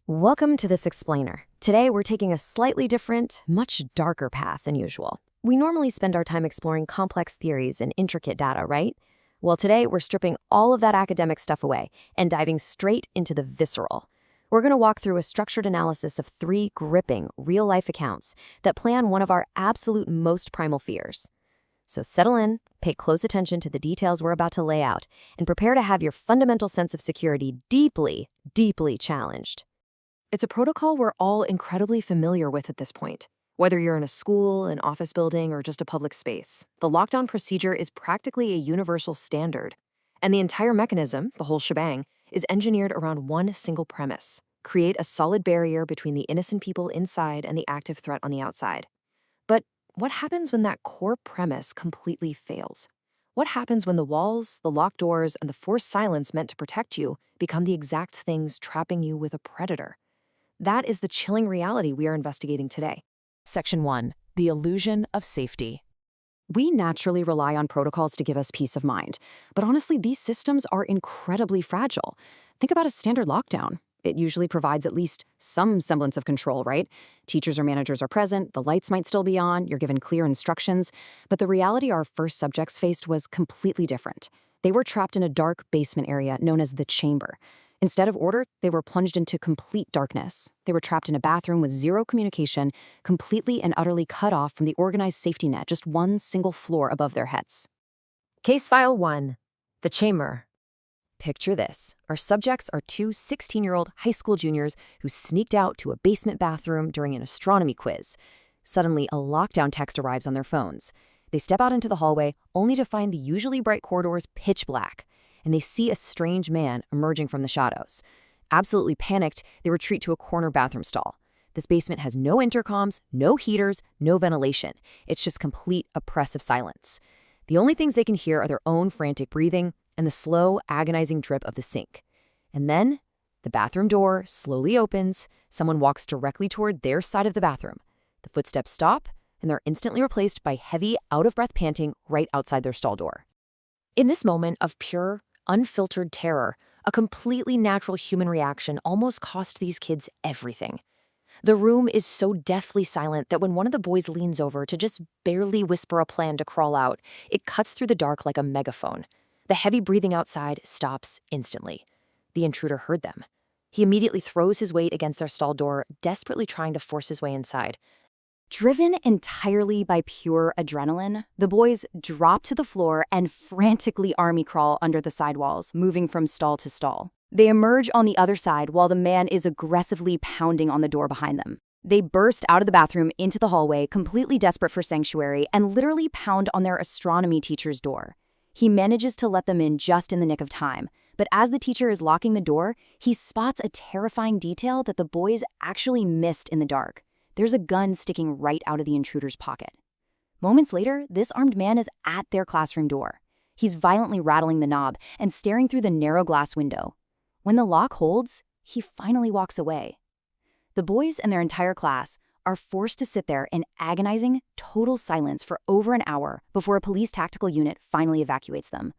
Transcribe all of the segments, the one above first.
Welcome to This Explainer. Today we're taking a slightly different, much darker path than usual. We normally spend our time exploring complex theories and intricate data, right? Well, today we're stripping all of that academic stuff away and diving straight into the visceral. We're going to walk through a structured analysis of 3 gripping, real-life accounts that play on one of our absolute most primal fears. So settle in, pay close attention to the details we're about to lay out, and prepare to have your fundamental sense of security deeply, deeply challenged. It's a protocol we're all incredibly familiar with at this point. Whether you're in a school, an office building, or just a public space, the lockdown procedure is practically a universal standard. And the entire mechanism, the whole shebang, is engineered around one single premise: create a solid barrier between the innocent people inside and the active threat on the outside. But what happens when that core premise completely fails? What happens when the walls, the locked doors, and the forced silence meant to protect you become the exact things trapping you with a predator? That is the chilling reality we are investigating today. Section 1. The illusion of safety. We naturally rely on protocols to give us peace of mind, but honestly, these systems are incredibly fragile. Think about a standard lockdown. It usually provides at least some semblance of control, right? Teachers or managers are present, the lights might still be on, you're given clear instructions, but the reality our first subjects faced was completely different. They were trapped in a dark basement area known as the chamber. Instead of order, they were plunged into complete darkness. They were trapped in a bathroom with zero communication, completely and utterly cut off from the organized safety net, just one single floor above their heads. Case File 1. The Chamber. Picture this. Our subjects are 2 16-year-old high school juniors who sneaked out to a basement bathroom during an astronomy quiz. Suddenly, a lockdown text arrives on their phones. They step out into the hallway, only to find the usually bright corridors pitch black, and they see a strange man emerging from the shadows. Absolutely panicked, they retreat to a corner bathroom stall. This basement has no intercoms, no heaters, no ventilation. It's just complete oppressive silence. The only things they can hear are their own frantic breathing and the slow, agonizing drip of the sink. And then, the bathroom door slowly opens, someone walks directly toward their side of the bathroom. The footsteps stop, and they're instantly replaced by heavy, out-of-breath panting right outside their stall door. In this moment of pure, unfiltered terror, a completely natural human reaction almost cost these kids everything. The room is so deathly silent that when one of the boys leans over to just barely whisper a plan to crawl out, it cuts through the dark like a megaphone. The heavy breathing outside stops instantly. The intruder heard them. He immediately throws his weight against their stall door, desperately trying to force his way inside. Driven entirely by pure adrenaline, the boys drop to the floor and frantically army crawl under the sidewalls, moving from stall to stall. They emerge on the other side while the man is aggressively pounding on the door behind them. They burst out of the bathroom into the hallway, completely desperate for sanctuary, and literally pound on their astronomy teacher's door. He manages to let them in just in the nick of time, but as the teacher is locking the door, he spots a terrifying detail that the boys actually missed in the dark. There's a gun sticking right out of the intruder's pocket. Moments later, this armed man is at their classroom door. He's violently rattling the knob and staring through the narrow glass window. When the lock holds, he finally walks away. The boys and their entire class are forced to sit there in agonizing, total silence for over an hour before a police tactical unit finally evacuates them.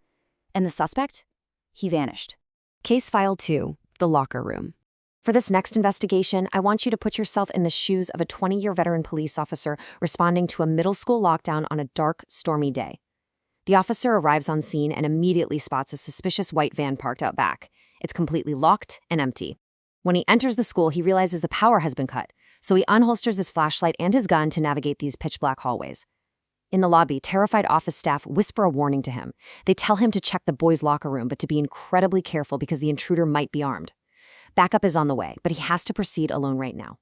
And the suspect? He vanished. Case File 2. The Locker Room. For this next investigation, I want you to put yourself in the shoes of a 20-year veteran police officer responding to a middle school lockdown on a dark, stormy day. The officer arrives on scene and immediately spots a suspicious white van parked out back. It's completely locked and empty. When he enters the school, he realizes the power has been cut, so he unholsters his flashlight and his gun to navigate these pitch-black hallways. In the lobby, terrified office staff whisper a warning to him. They tell him to check the boys' locker room, but to be incredibly careful because the intruder might be armed. Backup is on the way, but he has to proceed alone right now.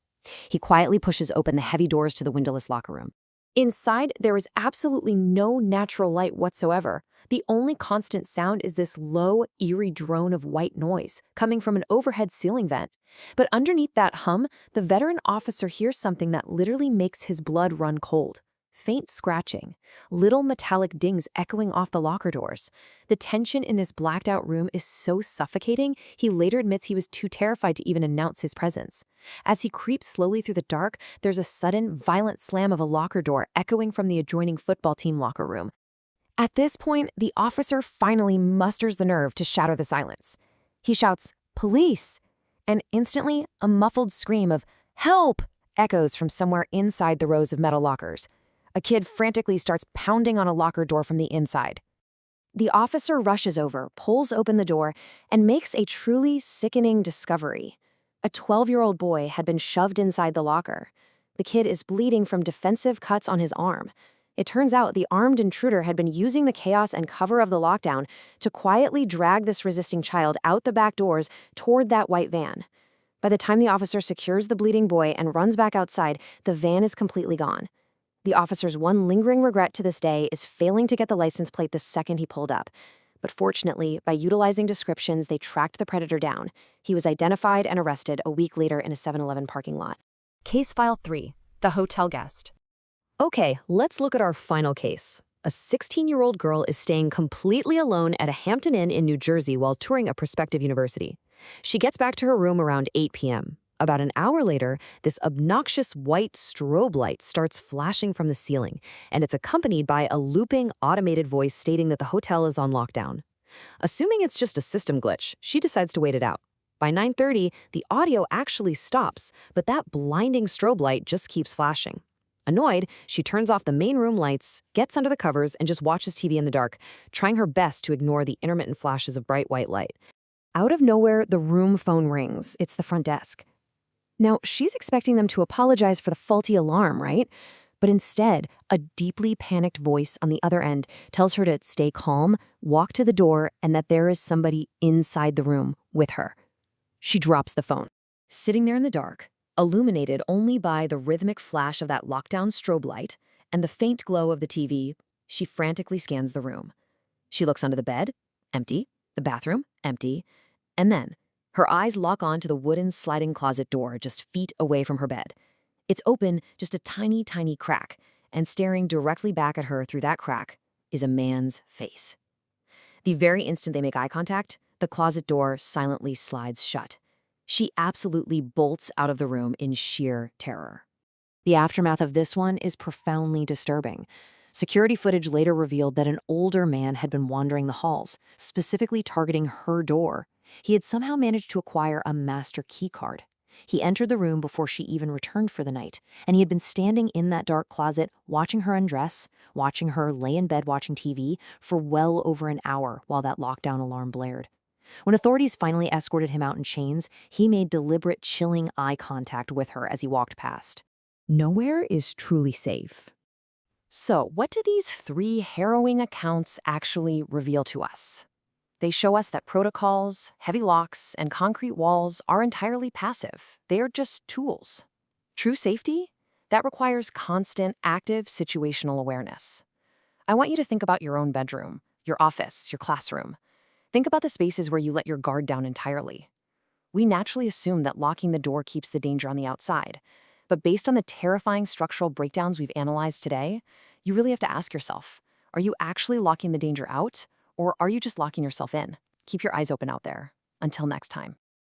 He quietly pushes open the heavy doors to the windowless locker room. Inside, there is absolutely no natural light whatsoever. The only constant sound is this low, eerie drone of white noise coming from an overhead ceiling vent. But underneath that hum, the veteran officer hears something that literally makes his blood run cold. Faint scratching, little metallic dings echoing off the locker doors. The tension in this blacked-out room is so suffocating, he later admits he was too terrified to even announce his presence. As he creeps slowly through the dark, there's a sudden, violent slam of a locker door echoing from the adjoining football team locker room. At this point, the officer finally musters the nerve to shatter the silence. He shouts, "Police!" And instantly, a muffled scream of, "Help!" echoes from somewhere inside the rows of metal lockers. A kid frantically starts pounding on a locker door from the inside. The officer rushes over, pulls open the door, and makes a truly sickening discovery. A 12-year-old boy had been shoved inside the locker. The kid is bleeding from defensive cuts on his arm. It turns out the armed intruder had been using the chaos and cover of the lockdown to quietly drag this resisting child out the back doors toward that white van. By the time the officer secures the bleeding boy and runs back outside, the van is completely gone. The officer's one lingering regret to this day is failing to get the license plate the second he pulled up. But fortunately, by utilizing descriptions, they tracked the predator down. He was identified and arrested a week later in a 7-Eleven parking lot. Case File 3. The Hotel Guest. Okay, let's look at our final case. A 16-year-old girl is staying completely alone at a Hampton Inn in New Jersey while touring a prospective university. She gets back to her room around 8 p.m. About an hour later, this obnoxious white strobe light starts flashing from the ceiling, and it's accompanied by a looping automated voice stating that the hotel is on lockdown. Assuming it's just a system glitch, she decides to wait it out. By 9:30, the audio actually stops, but that blinding strobe light just keeps flashing. Annoyed, she turns off the main room lights, gets under the covers, and just watches TV in the dark, trying her best to ignore the intermittent flashes of bright white light. Out of nowhere, the room phone rings. It's the front desk. Now, she's expecting them to apologize for the faulty alarm, right? But instead, a deeply panicked voice on the other end tells her to stay calm, walk to the door, and that there is somebody inside the room with her. She drops the phone. Sitting there in the dark, illuminated only by the rhythmic flash of that lockdown strobe light and the faint glow of the TV, she frantically scans the room. She looks under the bed, empty, the bathroom, empty, and then her eyes lock on to the wooden sliding closet door just feet away from her bed. It's open just a tiny, tiny crack, and staring directly back at her through that crack is a man's face. The very instant they make eye contact, the closet door silently slides shut. She absolutely bolts out of the room in sheer terror. The aftermath of this one is profoundly disturbing. Security footage later revealed that an older man had been wandering the halls, specifically targeting her door. He had somehow managed to acquire a master key card. He entered the room before she even returned for the night, and he had been standing in that dark closet, watching her undress, watching her lay in bed watching TV for well over an hour while that lockdown alarm blared. When authorities finally escorted him out in chains, he made deliberate, chilling eye contact with her as he walked past. Nowhere is truly safe. So, what do these 3 harrowing accounts actually reveal to us? They show us that protocols, heavy locks, and concrete walls are entirely passive. They are just tools. True safety? That requires constant, active situational awareness. I want you to think about your own bedroom, your office, your classroom. Think about the spaces where you let your guard down entirely. We naturally assume that locking the door keeps the danger on the outside. But based on the terrifying structural breakdowns we've analyzed today, you really have to ask yourself, are you actually locking the danger out? Or are you just locking yourself in? Keep your eyes open out there. Until next time.